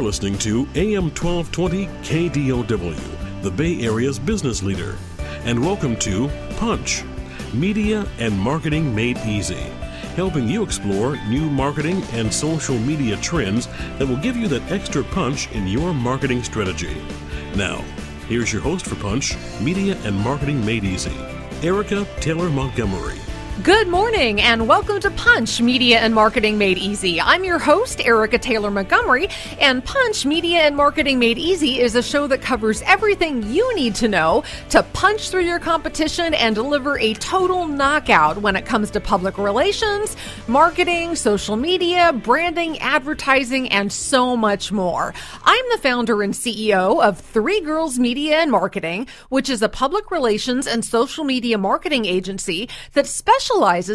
listening to AM 1220 KDOW, the Bay Area's business leader. And welcome to Punch, Media and Marketing Made Easy, helping you explore new marketing and social media trends that will give you that extra punch in your marketing strategy. Now, here's your host for Punch, Media and Marketing Made Easy, Erica Taylor Montgomery. Good morning and welcome to Punch, Media and Marketing Made Easy. I'm your host, Erica Taylor Montgomery, and Punch, Media and Marketing Made Easy is a show that covers everything you need to know to punch through your competition and deliver a total knockout when it comes to public relations, marketing, social media, branding, advertising, and so much more. I'm the founder and CEO of Three Girls Media and Marketing, which is a public relations and social media marketing agency that specializes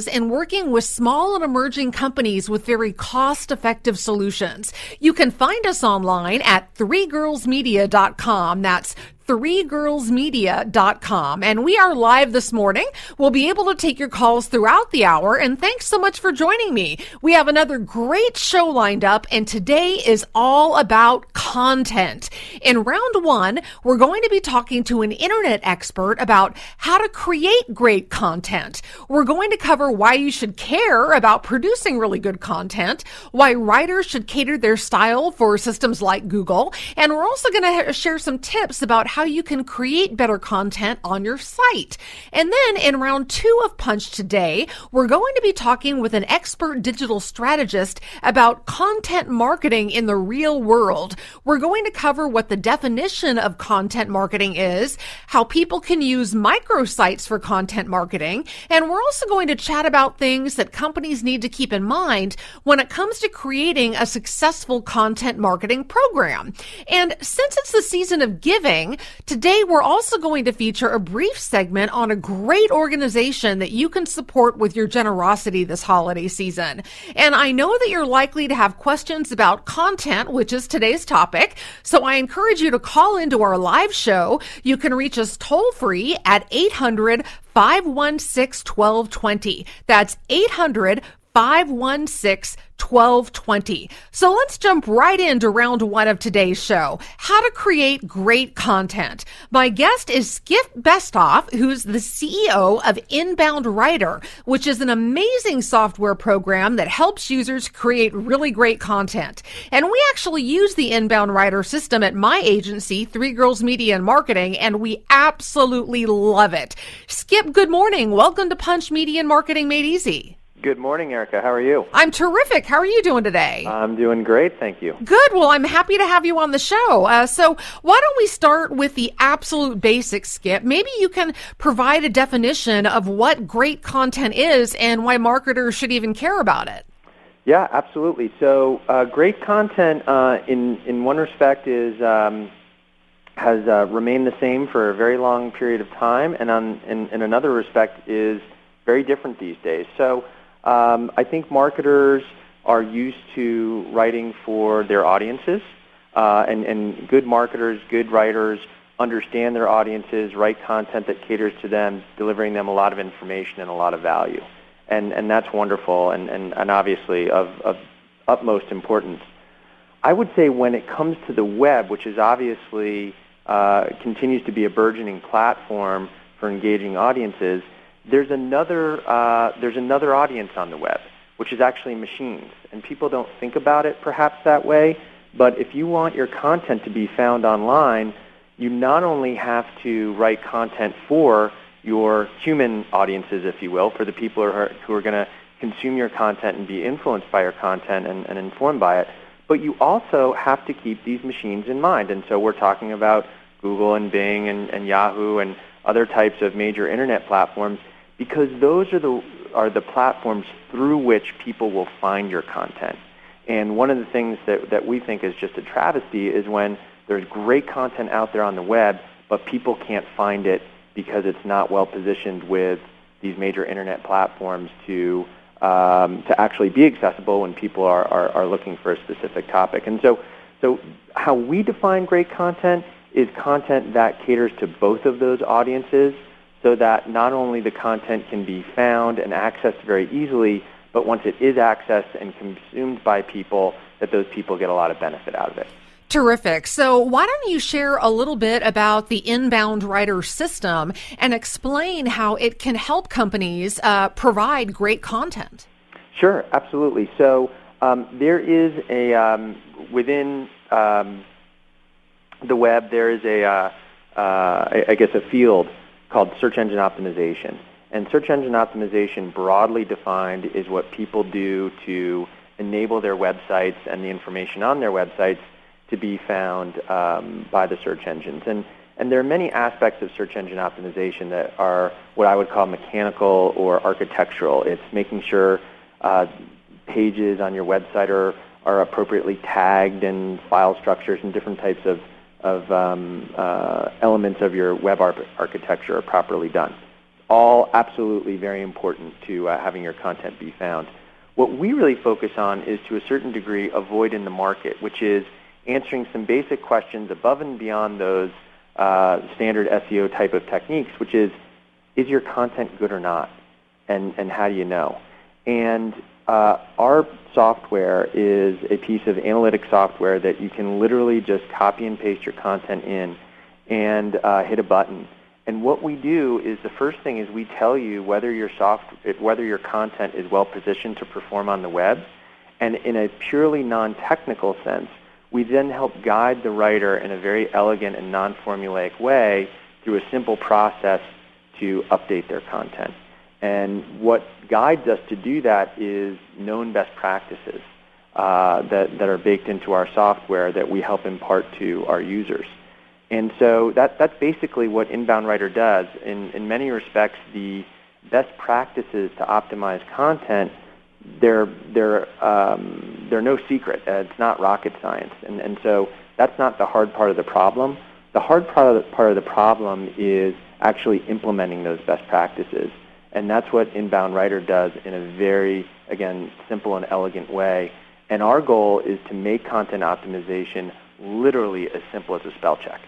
in working with small and emerging companies with very cost-effective solutions. You can find us online at threegirlsmedia.com. That's threegirlsmedia.com. And we are live this morning. We'll be able to take your calls throughout the hour. And thanks so much for joining me. We have another great show lined up, and today is all about content. In round one, we're going to be talking to an internet expert about how to create great content. We're going to cover why you should care about producing really good content, why writers should cater their style for systems like Google, and we're also going to share some tips about how you can create better content on your site. And then in round two of Punch today, we're going to be talking with an expert digital strategist about content marketing in the real world. We're going to cover what the definition of content marketing is, how people can use microsites for content marketing, and we're also going to chat about things that companies need to keep in mind when it comes to creating a successful content marketing program. And since it's the season of giving, today we're also going to feature a brief segment on a great organization that you can support with your generosity this holiday season. And I know that you're likely to have questions about content, which is today's topic, so I encourage you to call into our live show. You can reach us toll-free at 800-516-1220. That's 800-516-1220. So let's jump right into round one of today's show, how to create great content. My guest is Skip Bestoff, who's the CEO of Inbound Writer, which is an amazing software program that helps users create really great content. And we actually use the Inbound Writer system at my agency, Three Girls Media and Marketing, and we absolutely love it. Skip, good morning. Welcome to Punch, Media and Marketing Made Easy. Good morning, Erica. How are you? I'm terrific. How are you doing today? I'm doing great, thank you. Good. Well, I'm happy to have you on the show. So why don't we start with the absolute basics, Skip? Maybe you can provide a definition of what great content is and why marketers should even care about it. Yeah, absolutely. So great content in one respect has remained the same for a very long period of time, and in another respect is very different these days. So I think marketers are used to writing for their audiences, and good marketers, good writers understand their audiences, write content that caters to them, delivering them a lot of information and a lot of value. And that's wonderful and obviously of utmost importance. I would say when it comes to the web, which is obviously continues to be a burgeoning platform for engaging audiences, there's another audience on the web, which is actually machines. And people don't think about it perhaps that way, but if you want your content to be found online, you not only have to write content for your human audiences, if you will, for the people who are going to consume your content and be influenced by your content and informed by it, but you also have to keep these machines in mind. And so we're talking about Google and Bing and Yahoo and other types of major internet platforms, because those are the platforms through which people will find your content. And one of the things that we think is just a travesty is when there's great content out there on the web, but people can't find it because it's not well positioned with these major internet platforms to actually be accessible when people are looking for a specific topic. And so how we define great content is content that caters to both of those audiences, so that not only the content can be found and accessed very easily, but once it is accessed and consumed by people, that those people get a lot of benefit out of it. Terrific. So why don't you share a little bit about the Inbound Writer system and explain how it can help companies provide great content? Sure, absolutely. So there is within the web, there is a field called search engine optimization. And search engine optimization, broadly defined, is what people do to enable their websites and the information on their websites to be found by the search engines. And there are many aspects of search engine optimization that are what I would call mechanical or architectural. It's making sure pages on your website are appropriately tagged, and file structures and different types of elements of your web architecture are properly done. All absolutely very important to having your content be found. What we really focus on is, to a certain degree, a void in the market, which is answering some basic questions above and beyond those standard SEO type of techniques, which is your content good or not, and how do you know? And our software is a piece of analytic software that you can literally just copy and paste your content in and hit a button. And what we do is, the first thing is we tell you whether your content is well positioned to perform on the web, and in a purely non-technical sense, we then help guide the writer in a very elegant and non-formulaic way through a simple process to update their content. And what guides us to do that is known best practices that are baked into our software that we help impart to our users. And so that's basically what Inbound Writer does. In many respects, the best practices to optimize content, they're no secret. It's not rocket science. And so that's not the hard part of the problem. The hard part of the problem is actually implementing those best practices. And that's what Inbound Writer does in a very, again, simple and elegant way. And our goal is to make content optimization literally as simple as a spell check.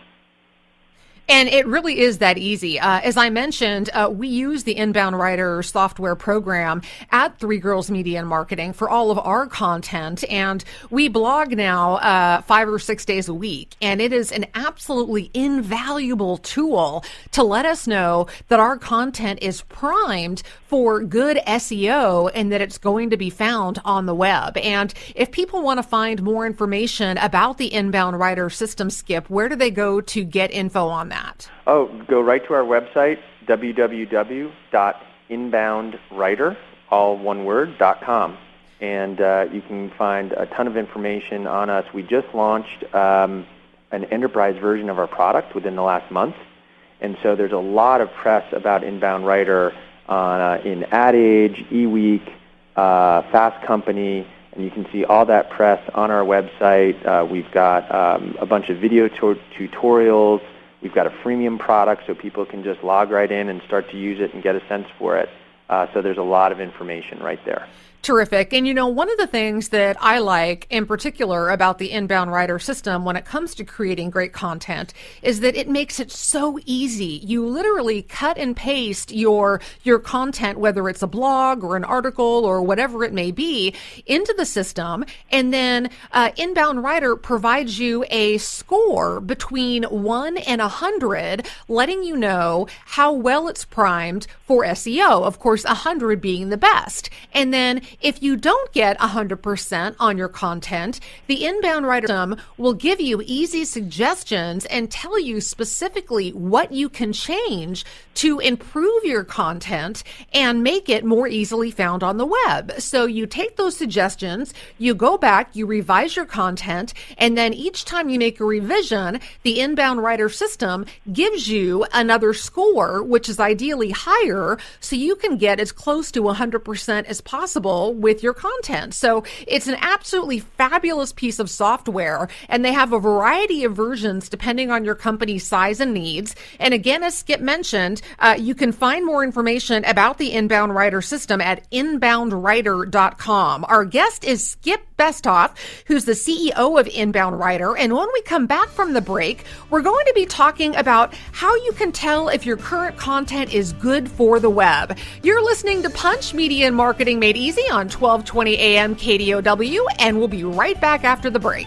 And it really is that easy. As I mentioned, we use the Inbound Writer software program at Three Girls Media and Marketing for all of our content. And we blog now 5 or 6 days a week. And it is an absolutely invaluable tool to let us know that our content is primed for good SEO and that it's going to be found on the web. And if people want to find more information about the Inbound Writer system, Skip, where do they go to get info on that? Oh, go right to our website, www.inboundwriter, all one word, .com. And you can find a ton of information on us. We just launched an enterprise version of our product within the last month. And so there's a lot of press about Inbound Writer in Ad Age, eWeek, Fast Company, and you can see all that press on our website. We've got a bunch of video tutorials. We've got a freemium product so people can just log right in and start to use it and get a sense for it. So there's a lot of information right there. Terrific. And one of the things that I like in particular about the Inbound Writer system when it comes to creating great content is that it makes it so easy. You literally cut and paste your content, whether it's a blog or an article or whatever it may be, into the system. And then Inbound Writer provides you a score between 1 and 100, letting you know how well it's primed for SEO. Of course, 100 being the best. And then if you don't get 100% on your content, the Inbound Writer system will give you easy suggestions and tell you specifically what you can change to improve your content and make it more easily found on the web. So you take those suggestions, you go back, you revise your content, and then each time you make a revision, the Inbound Writer system gives you another score, which is ideally higher, so you can get as close to 100% as possible with your content. So it's an absolutely fabulous piece of software, and they have a variety of versions depending on your company's size and needs. And again, as Skip mentioned, you can find more information about the Inbound Writer system at inboundwriter.com. Our guest is Skip Besthoff, who's the CEO of Inbound Writer. And when we come back from the break, we're going to be talking about how you can tell if your current content is good for the web. You're listening to Punch Media and Marketing Made Easy on 1220 AM KDOW, and we'll be right back after the break.